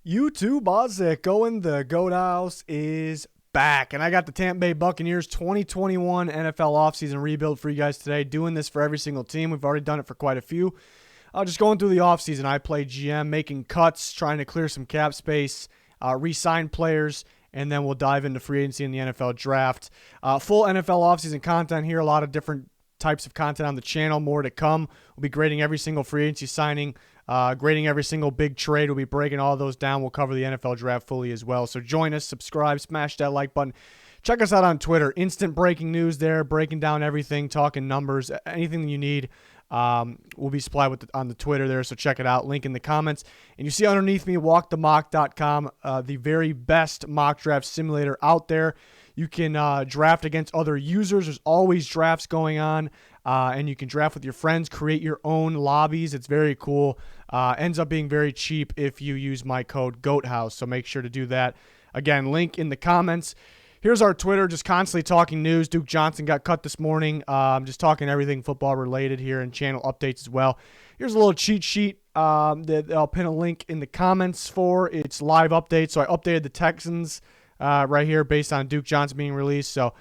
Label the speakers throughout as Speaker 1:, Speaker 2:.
Speaker 1: YouTube, how's it going? The GOAT House is back, and I got the Tampa Bay Buccaneers 2021 NFL offseason rebuild for you guys today. Doing this for every single team. We've already done it for quite a few. Just going through the offseason, I play GM, making cuts, trying to clear some cap space, re-sign players, and then we'll dive into free agency in the NFL draft. Full NFL offseason content here, a lot of different types of content on the channel, more to come. We'll be grading every single free agency signing, grading every single big trade. We'll be breaking all those down. We'll cover the NFL draft fully as well. So join us, subscribe, smash that like button. Check us out on Twitter. Instant breaking news there, breaking down everything, talking numbers, anything that you need. Will be supplied on the Twitter there, so check it out. Link in the comments. And you see underneath me, walkthemock.com, the very best mock draft simulator out there. You can draft against other users. There's always drafts going on, and you can draft with your friends, create your own lobbies. It's very cool. Ends up being very cheap if you use my code GOATHOUSE, so make sure to do that. Again, link in the comments. Here's our Twitter, just constantly talking news. Duke Johnson got cut this morning. Just talking everything football related here and channel updates as well. Here's a little cheat sheet that I'll pin a link in the comments for. It's live updates. So I updated the Texans right here based on Duke Johnson being released. So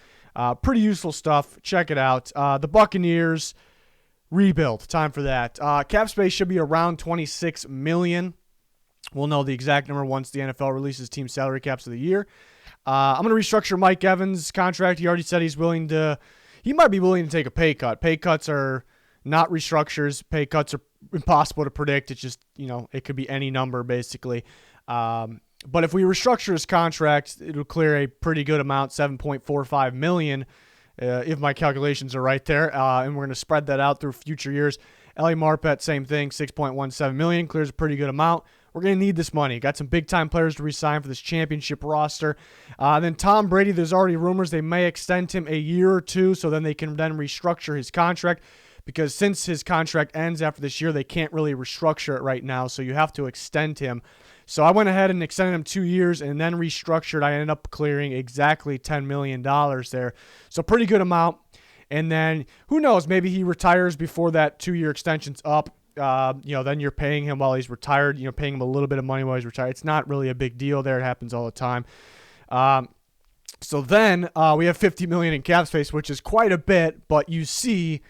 Speaker 1: pretty useful stuff. Check it out. The Buccaneers rebuild. Time for that. Cap space should be around $26 million. We'll know the exact number once the NFL releases team salary caps of the year. I'm going to restructure Mike Evans' contract. He already said he might be willing to take a pay cut. Pay cuts are not restructures. Pay cuts are impossible to predict. It's just, it could be any number basically. But if we restructure his contract, it'll clear a pretty good amount, $7.45 million, if my calculations are right there. And we're going to spread that out through future years. Ellie Marpet, same thing, $6.17 million, clears a pretty good amount. We're going to need this money. Got some big-time players to re-sign for this championship roster. Then Tom Brady, there's already rumors they may extend him a year or two, so then they can then restructure his contract, because since his contract ends after this year, they can't really restructure it right now, so you have to extend him. So I went ahead and extended him 2 years and then restructured. I ended up clearing exactly $10 million there. So pretty good amount. And then who knows, maybe he retires before that 2-year extension's up. Then you're paying him while he's retired, paying him a little bit of money while he's retired. It's not really a big deal there. It happens all the time. So then we have $50 million in cap space, which is quite a bit, but you see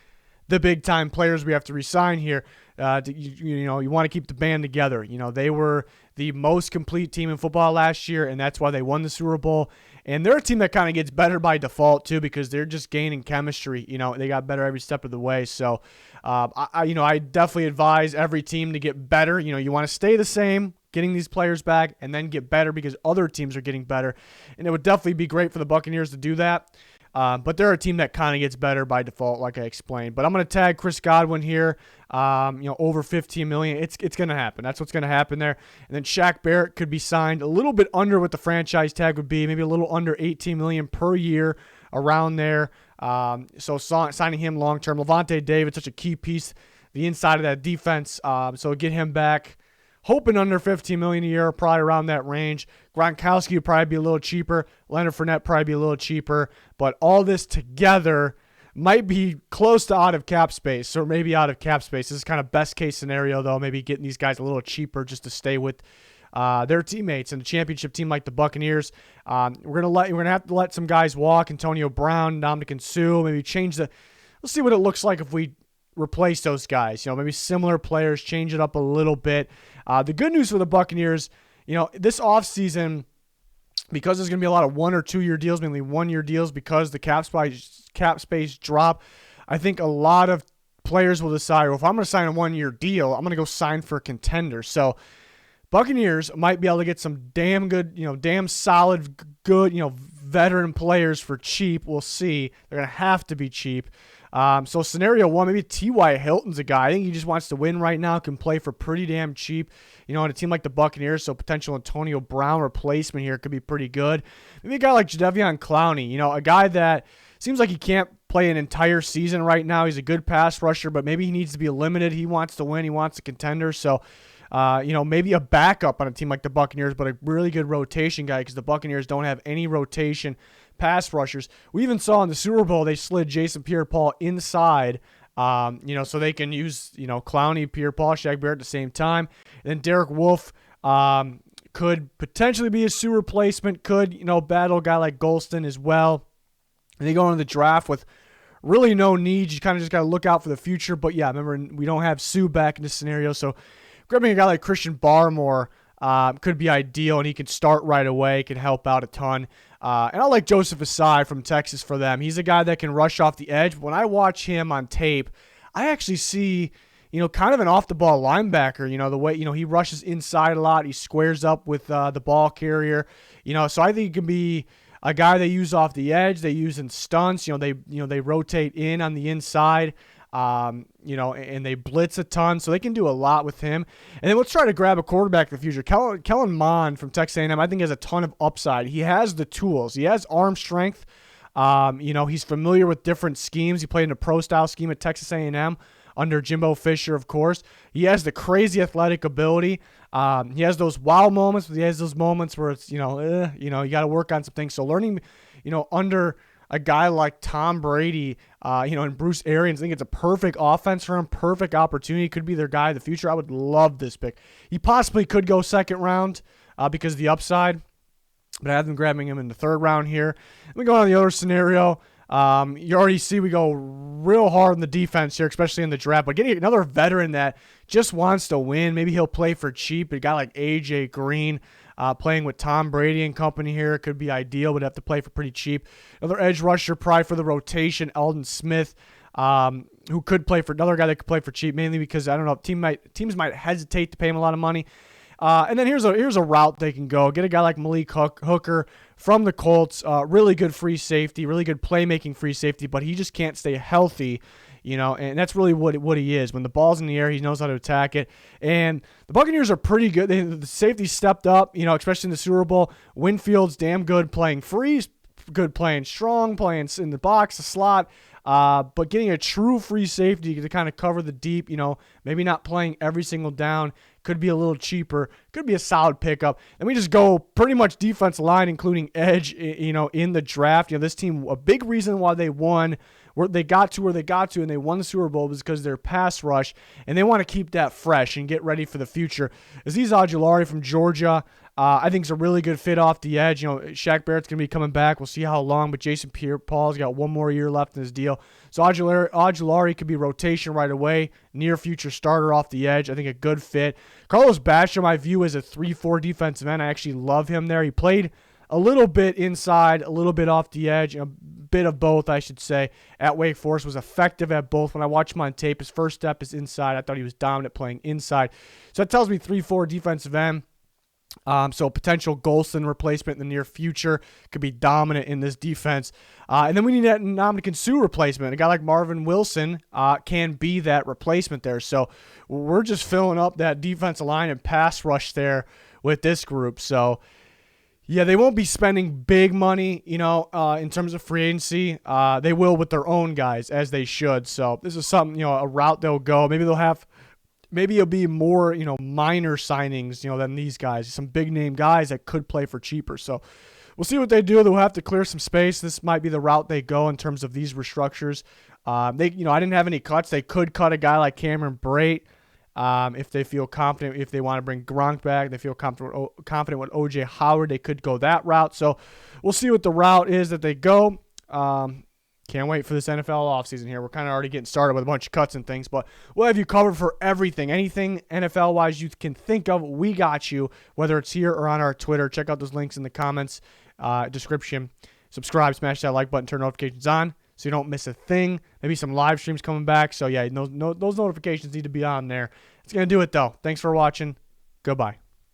Speaker 1: the big time players we have to re-sign here. You want to keep the band together. They were the most complete team in football last year, and that's why they won the Super Bowl. And they're a team that kind of gets better by default too, because they're just gaining chemistry. They got better every step of the way. So, I definitely advise every team to get better. You want to stay the same, getting these players back, and then get better because other teams are getting better. And it would definitely be great for the Buccaneers to do that. But they're a team that kind of gets better by default, like I explained. But I'm going to tag Chris Godwin here, over $15 million. It's going to happen. That's what's going to happen there. And then Shaq Barrett could be signed a little bit under what the franchise tag would be, maybe a little under $18 million per year, around there. So signing him long-term. Levante David, such a key piece, the inside of that defense. So get him back. Hoping under $15 million a year, probably around that range. Gronkowski would probably be a little cheaper. Leonard Fournette probably be a little cheaper. But all this together might be close to out of cap space, or maybe out of cap space. This is kind of best case scenario, though. Maybe getting these guys a little cheaper just to stay with their teammates and a championship team like the Buccaneers. We're gonna have to let some guys walk. Antonio Brown, Ndamukong Suh. Maybe We'll see what it looks like if we replace those guys. Maybe similar players, change it up a little bit. The good news for the Buccaneers, this offseason, because there's going to be a lot of 1 or 2 year deals, mainly 1 year deals, because the cap space drop, I think a lot of players will decide, well, if I'm going to sign a 1 year deal, I'm going to go sign for a contender. So Buccaneers might be able to get some damn good, damn solid, good, veteran players for cheap. We'll see. They're going to have to be cheap. So scenario one, maybe T.Y. Hilton's a guy. I think he just wants to win right now, can play for pretty damn cheap, on a team like the Buccaneers. So potential Antonio Brown replacement here could be pretty good. Maybe a guy like Jadeveon Clowney, a guy that seems like he can't play an entire season right now. He's a good pass rusher, but maybe he needs to be limited. He wants to win. He wants a contender. So, maybe a backup on a team like the Buccaneers, but a really good rotation guy, because the Buccaneers don't have any rotation pass rushers. We even saw in the Super Bowl they slid Jason Pierre-Paul inside, so they can use, Clowney, Pierre-Paul, Shaq Barrett at the same time. And then Derek Wolfe could potentially be a Sue replacement, could, battle a guy like Golston as well. And they go into the draft with really no needs. You kind of just got to look out for the future. But, yeah, remember, we don't have Sue back in this scenario. So grabbing a guy like Christian Barmore could be ideal, and he could start right away, could help out a ton. And I like Joseph Asai from Texas for them. He's a guy that can rush off the edge. But when I watch him on tape, I actually see kind of an off-the-ball linebacker, the way, he rushes inside a lot. He squares up with the ball carrier, so I think he can be a guy they use off the edge. They use in stunts, they rotate in on the inside, and they blitz a ton, so they can do a lot with him. And then let's try to grab a quarterback in the future. Kellen Mond from Texas A&M, I think has a ton of upside. He has the tools. He has arm strength. He's familiar with different schemes. He played in a pro-style scheme at Texas A&M. Under Jimbo Fisher, of course. He has the crazy athletic ability. He has those wow moments, but he has those moments where it's, you got to work on some things. So learning, under a guy like Tom Brady, and Bruce Arians, I think it's a perfect offense for him, perfect opportunity. Could be their guy in the future. I would love this pick. He possibly could go second round because of the upside, but I have them grabbing him in the third round here. We go on the other scenario. You already see we go real hard in the defense here, especially in the draft. But getting another veteran that just wants to win, maybe he'll play for cheap. A guy like A.J. Green playing with Tom Brady and company here could be ideal, but have to play for pretty cheap. Another edge rusher, probably for the rotation, Eldon Smith, who could play for another guy that could play for cheap, mainly because I don't know, teams might hesitate to pay him a lot of money. And then here's a route they can go. Get a guy like Malik Hooker from the Colts. Really good free safety, really good playmaking free safety, but he just can't stay healthy, and that's really what he is. When the ball's in the air, he knows how to attack it. And the Buccaneers are pretty good. The safety stepped up, especially in the Super Bowl. Winfield's damn good playing free, good playing strong, playing in the box, the slot. But getting a true free safety to kind of cover the deep, maybe not playing every single down, could be a little cheaper, could be a solid pickup. And we just go pretty much defensive line, including edge, in the draft. This team, a big reason why they won, where they got to, and they won the Super Bowl was because of their pass rush, and they want to keep that fresh and get ready for the future. Azeez Ojulari from Georgia, I think is a really good fit off the edge. Shaq Barrett's going to be coming back. We'll see how long, but Jason Pierre-Paul's got one more year left in his deal. So Ojulari could be rotation right away, near future starter off the edge. I think a good fit. Carlos Basham, I view as a 3-4 defensive end. I actually love him there. He played a little bit inside, a little bit off the edge, a bit of both, I should say, at Wake Forest. Was effective at both. When I watch him on tape, his first step is inside. I thought he was dominant playing inside. So that tells me 3-4 defensive end. So potential Golston replacement in the near future, could be dominant in this defense. And then we need that Ndamukong Suh replacement. A guy like Marvin Wilson can be that replacement there. So we're just filling up that defensive line and pass rush there with this group. So yeah, they won't be spending big money, in terms of free agency. They will with their own guys, as they should. So this is something, a route they'll go. Maybe it'll be more, minor signings, than these guys. Some big name guys that could play for cheaper. So we'll see what they do. They'll have to clear some space. This might be the route they go in terms of these restructures. I didn't have any cuts. They could cut a guy like Cameron Brate if they feel confident. If they want to bring Gronk back, they feel confident with O.J. Howard. They could go that route. So we'll see what the route is that they go. Can't wait for this NFL offseason here. We're kind of already getting started with a bunch of cuts and things, but we'll have you covered for everything. Anything NFL-wise you can think of, we got you, whether it's here or on our Twitter. Check out those links in the comments description. Subscribe, smash that like button, turn notifications on so you don't miss a thing. Maybe some live streams coming back. So, yeah, those notifications need to be on there. It's going to do it, though. Thanks for watching. Goodbye.